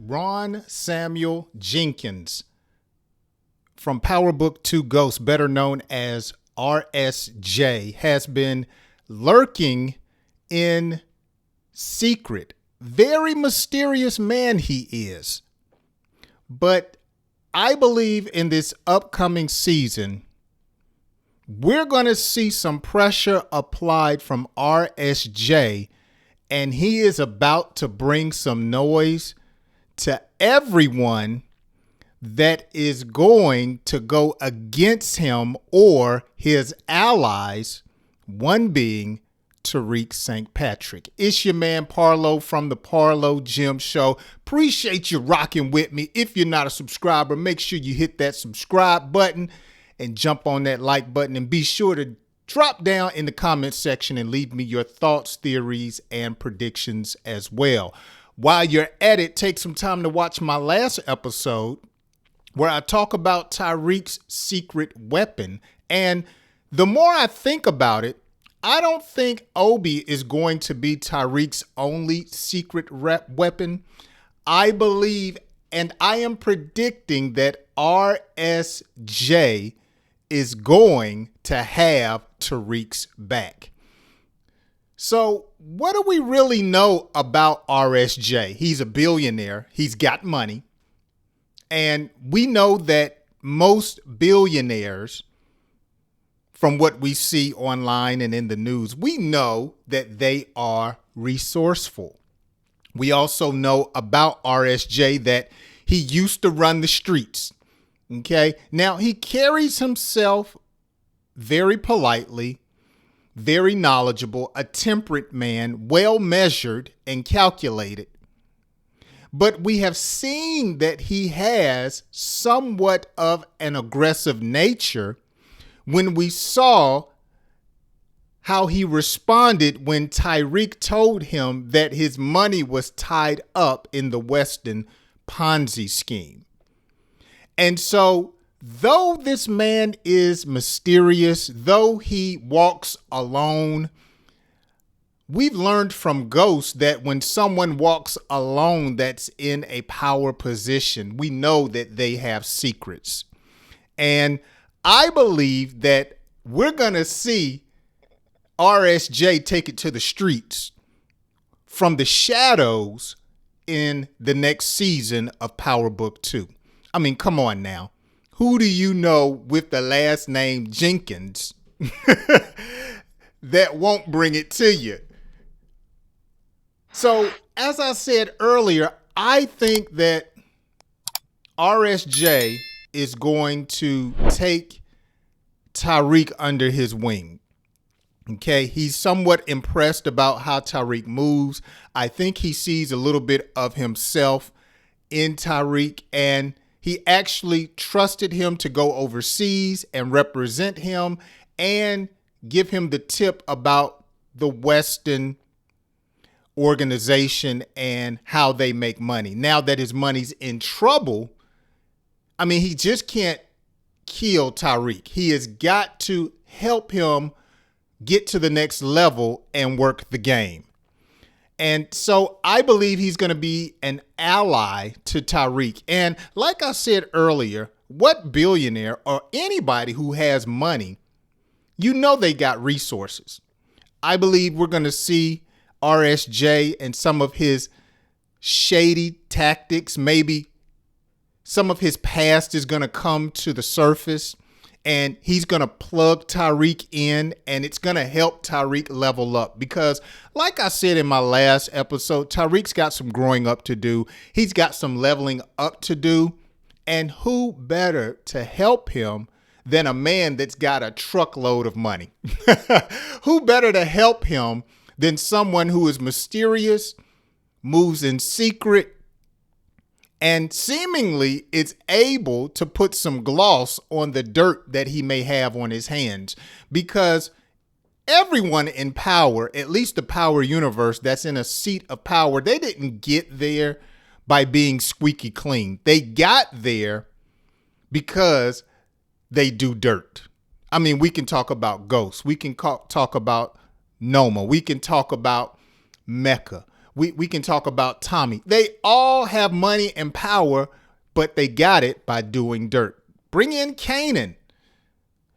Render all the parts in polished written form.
Ron Samuel Jenkins from Power Book 2 Ghost, better known as RSJ, has been lurking in secret. Very mysterious man he is. But I believe in this upcoming season, we're going to see some pressure applied from RSJ, and he is about to bring some noise to everyone that is going to go against him or his allies, one being Tariq St. Patrick. It's your man Parlo from the Parlo Gym Show. Appreciate you rocking with me. If you're not a subscriber, make sure you hit that subscribe button and jump on that like button, and be sure to drop down in the comment section and leave me your thoughts, theories, and predictions as well. While you're at it, take some time to watch my last episode where I talk about Tariq's secret weapon. And the more I think about it, I don't think Obi is going to be Tariq's only secret weapon. I believe, and I am predicting, that RSJ is going to have Tariq's back. So what do we really know about RSJ? He's a billionaire. He's got money. And we know that most billionaires, from what we see online and in the news, we know that they are resourceful. We also know about RSJ that he used to run the streets. Okay. Now he carries himself very politely, very knowledgeable, a temperate man, well measured and calculated. But we have seen that he has somewhat of an aggressive nature when we saw how he responded when Tariq told him that his money was tied up in the Westons Ponzi scheme. And so, though this man is mysterious, though he walks alone, we've learned from Ghost that when someone walks alone that's in a power position, we know that they have secrets. And I believe that we're going to see RSJ take it to the streets from the shadows in the next season of Power Book 2. I mean, come on now. Who do you know with the last name Jenkins that won't bring it to you? So, as I said earlier, I think that RSJ is going to take Tariq under his wing. Okay, he's somewhat impressed about how Tariq moves. I think he sees a little bit of himself in Tariq, and he actually trusted him to go overseas and represent him and give him the tip about the Western organization and how they make money. Now that his money's in trouble, I mean, he just can't kill Tariq. He has got to help him get to the next level and work the game. And so I believe he's going to be an ally to Tariq. And like I said earlier, what billionaire or anybody who has money, you know they got resources. I believe we're going to see RSJ and some of his shady tactics. Maybe some of his past is going to come to the surface, and he's going to plug Tariq in, and it's going to help Tariq level up. Because like I said in my last episode, Tariq's got some growing up to do. He's got some leveling up to do. And who better to help him than a man that's got a truckload of money? Who better to help him than someone who is mysterious, moves in secret, and seemingly is able to put some gloss on the dirt that he may have on his hands? Because everyone in power, at least the power universe that's in a seat of power, they didn't get there by being squeaky clean. They got there because they do dirt. I mean, we can talk about Ghost. We can talk about Noma. We can talk about Mecca. We can talk about Tommy. They all have money and power, but they got it by doing dirt. Bring in Kanan.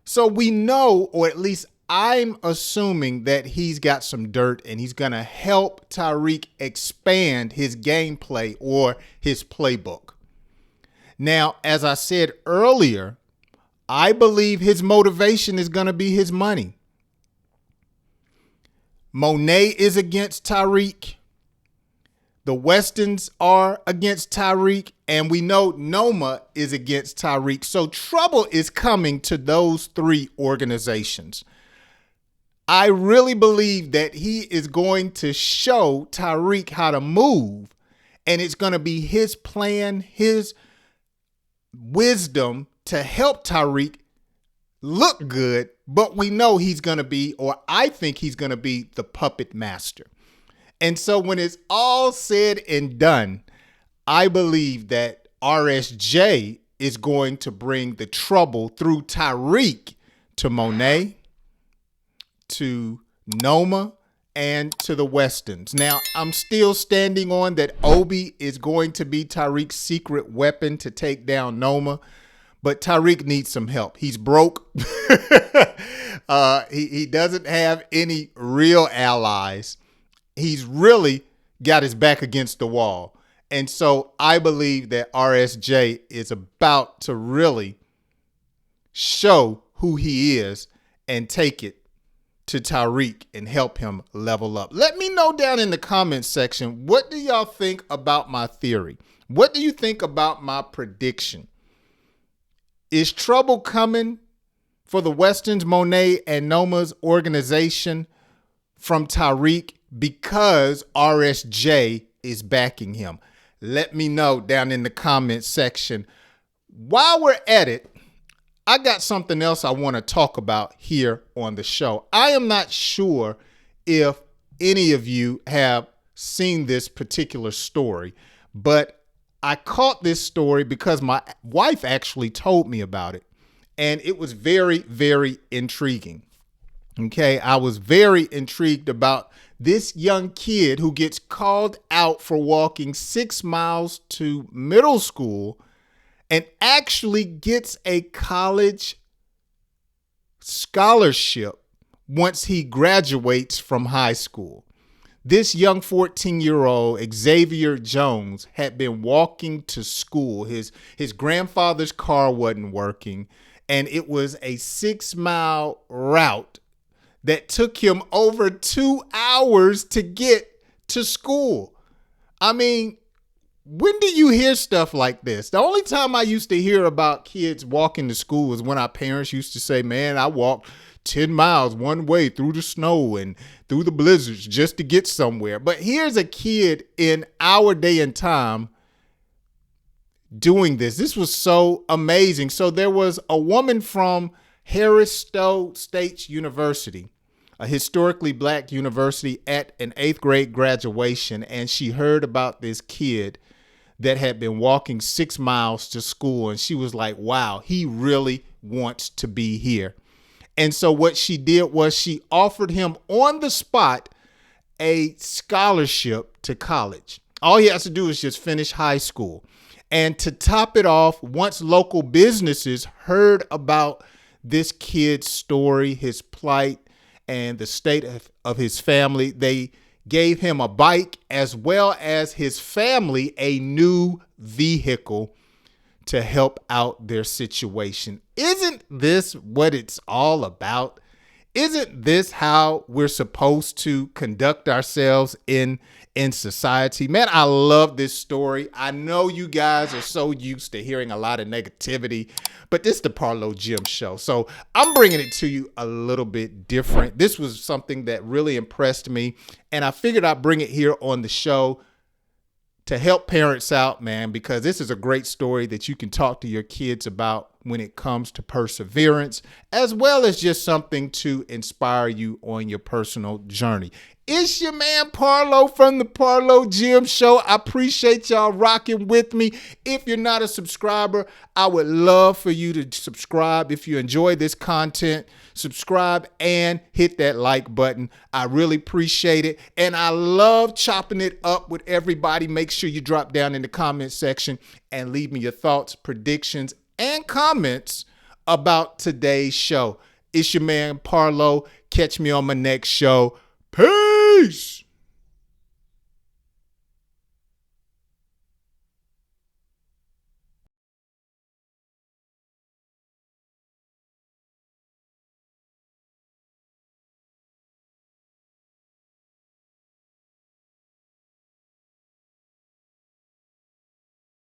So we know, or at least I'm assuming, that he's got some dirt and he's going to help Tariq expand his gameplay or his playbook. Now, as I said earlier, I believe his motivation is going to be his money. Monet is against Tariq. The Westons are against Tariq. And we know Noma is against Tariq. So trouble is coming to those three organizations. I really believe that he is going to show Tariq how to move. And it's going to be his plan, his wisdom to help Tariq look good. But we know he's going to be, or I think he's going to be, the puppet master. And so when it's all said and done, I believe that RSJ is going to bring the trouble through Tariq to Monet, to Noma, and to the Westons. Now, I'm still standing on that Obi is going to be Tariq's secret weapon to take down Noma, but Tariq needs some help. He's broke. He doesn't have any real allies. He's really got his back against the wall. And so I believe that RSJ is about to really show who he is and take it to Tariq and help him level up. Let me know down in the comments section, what do y'all think about my theory? What do you think about my prediction? Is trouble coming for the Westons, Monet, and Noma's organization from Tariq because RSJ is backing him? Let me know down in the comments section. While we're at it, I got something else I want to talk about here on the show. I am not sure if any of you have seen this particular story, but I caught this story because my wife actually told me about it, and it was very, very intriguing. Okay, I was very intrigued about this young kid who gets called out for walking 6 miles to middle school and actually gets a college scholarship once he graduates from high school. This young 14-year-old Xavier Jones had been walking to school. His grandfather's car wasn't working, and it was a 6-mile route that took him over 2 hours to get to school. I mean, when do you hear stuff like this? The only time I used to hear about kids walking to school was when our parents used to say, man, I walked 10 miles one way through the snow and through the blizzards just to get somewhere. But here's a kid in our day and time doing this. This was so amazing. So there was a woman from Harris Stowe State University, a historically black university, at an 8th grade graduation, and she heard about this kid that had been walking 6 miles to school, and she was like, wow, he really wants to be here. And so what she did was she offered him on the spot a scholarship to college. All he has to do is just finish high school. And to top it off, once local businesses heard about this kid's story, his plight, and the state of his family, they gave him a bike as well as his family a new vehicle to help out their situation. Isn't this what it's all about? Isn't this how we're supposed to conduct ourselves in society? Man, I love this story. I know you guys are so used to hearing a lot of negativity, but this is the Parlo Jim show. So I'm bringing it to you a little bit different. This was something that really impressed me, and I figured I'd bring it here on the show to help parents out, man, because this is a great story that you can talk to your kids about when it comes to perseverance, as well as just something to inspire you on your personal journey. It's your man Parlo from the Parlo Gym Show. I appreciate y'all rocking with me. If you're not a subscriber, I would love for you to subscribe. If you enjoy this content, subscribe and hit that like button. I really appreciate it. And I love chopping it up with everybody. Make sure you drop down in the comment section and leave me your thoughts, predictions, and comments about today's show. It's your man Parlo. Catch me on my next show. Peace!